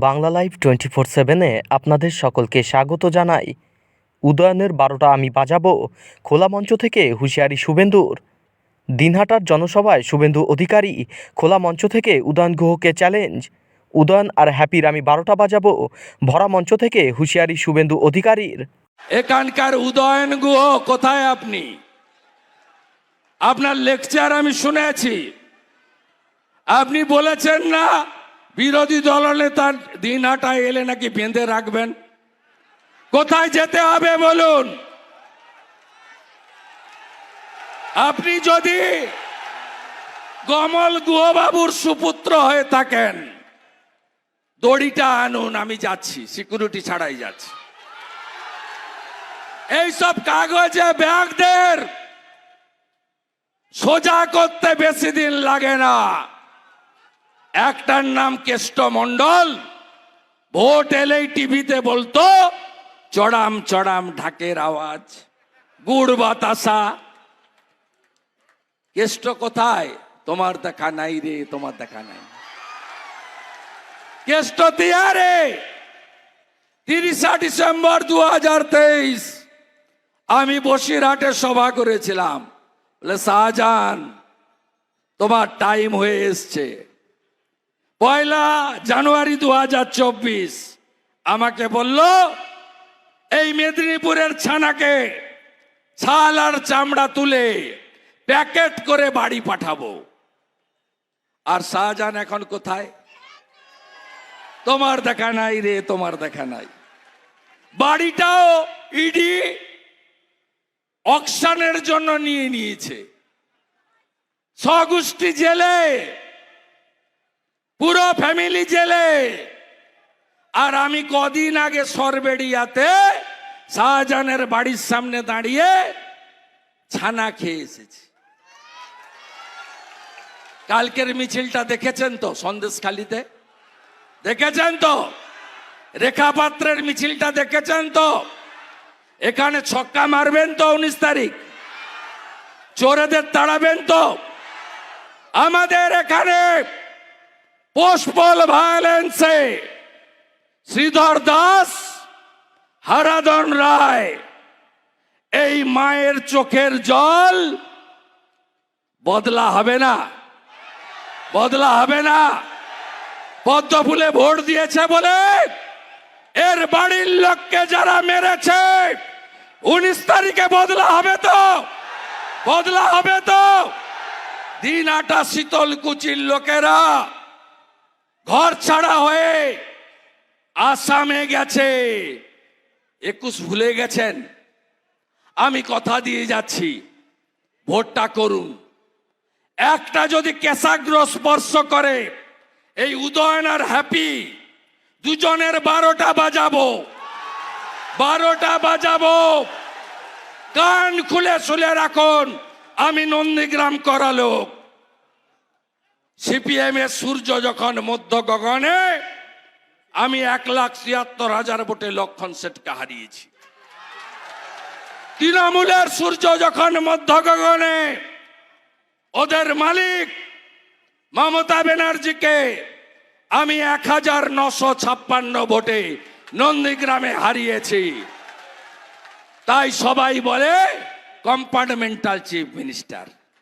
Bangla live 24/7-এ আপনাদের সকলকে স্বাগত জানাই। উদয়নের 12টা আমি বাজাবো খোলা মঞ্চ থেকে হুঁশিয়ারি শুভেন্দুর। দিনহাটার জনসভায় শুভেন্দু অধিকারী খোলা মঞ্চ থেকে উদয়ন গুহকে চ্যালেঞ্জ। উদয়ন আর হ্যাপির আমি 12টা বাজাবো ভরা মঞ্চ থেকে হুঁশিয়ারি শুভেন্দু অধিকারীর। এখানকার উদয়ন গুহ কোথায়? আপনি আপনার লেকচার আমি শুনেছি। আপনি বলেছেন না বিরোধী দলনেতা দিনহাটায় এলে নাকি বেঁধে রাখবেন। কোথায় যেতে হবে বলুন? আপনি যদি কমল গুহবাবুর সুপুত্র হয়ে থাকেন, দড়িটা আনুন, আমি যাচ্ছি, সিকিউরিটি ছাড়াই যাচ্ছি। এইসব কাগজে ব্যাগদের সোজা করতে বেশি দিন লাগে না। একটার নাম কেষ্ট মণ্ডল, ভোট এলেই টিভিতে বলতো চড়াম চড়াম ঢাকের আওয়াজ, গুড় বাতাসা। কেষ্ট কোথায়? তোমার দেখা নাই রে, তোমার দেখা নাই। কেষ্ট তিহারে 30 ডিসেম্বর 2023 আমি বসিরহাটে সভা করেছিলাম। বলে শাহজাহান তোমার টাইম হয়ে এসছে। 1 জানুয়ারি 2024 আমাকে বলল এই মেদিনীপুরের ছানাকে ছাল আর চামড়া তুলে প্যাকেট করে বাড়ি পাঠাবো। আর শাহজাহান এখন কোথায়? তোমার দেখা নাই রে, তোমার দেখা নাই। বাড়িটাও ইডি অকশনের জন্য নিয়ে নিয়েছে। স্বগোষ্ঠী জেলে, পুরো ফ্যামিলি জেলে। আর আমি কদিন আগে সরবেড়িয়াতে শাহজাহানের বাড়ির সামনে দাঁড়িয়ে ছানা খেয়ে এসেছি। কালকের মিছিলটা দেখেছেন তো? সন্দেশখালিতে দেখেছেন তো? রেখা পাত্রের মিছিলটা দেখেছেন তো? এখানে ছক্কা মারবেন তো 19 তারিখ? চোরেদের তাড়াবেন তো? আমাদের এখানে পোস্টপল ভায়োলেন্সে শ্রীধর দাস, হারাধন রায়, এই মায়ের চোখের জল বদলা হবে না, বদলা হবে না। পদ্ম ফুলে ভোট দিয়েছে বলে এর বাড়ির লোককে যারা মেরেছে 19 তারিখে বদলা হবে তো? বদলা হবে তো? দিনহাটা শীতলকুচির লোকেরা ঘর ছাড়া হয়ে আসামে গেছে। 21 ভুলে গেছেন? আমি কথা দিয়ে যাচ্ছি, ভোটটা করুন। একটা যদি কেশাগ্র স্পর্শ করে এই উদয়ন আর হ্যাপি দুজনের 12টা বাজাবো, 12টা বাজাবো। কান খুলে শুনে রাখুন, আমি নন্দীগ্রাম করা লোক। সিপিএম এর সূর্য যখন মধ্য গগনে, আমি 1,76,000 ভোটে লক্ষণ সেটকে হারিয়েছি। তৃণমূলের সূর্য যখন মধ্য গগনে, ওদের মালিক মমতা ব্যানার্জিকে আমি 1956 ভোটে নন্দীগ্রামে হারিয়েছি। তাই সবাই বলে কম্পার্টমেন্টাল চিফ মিনিস্টার।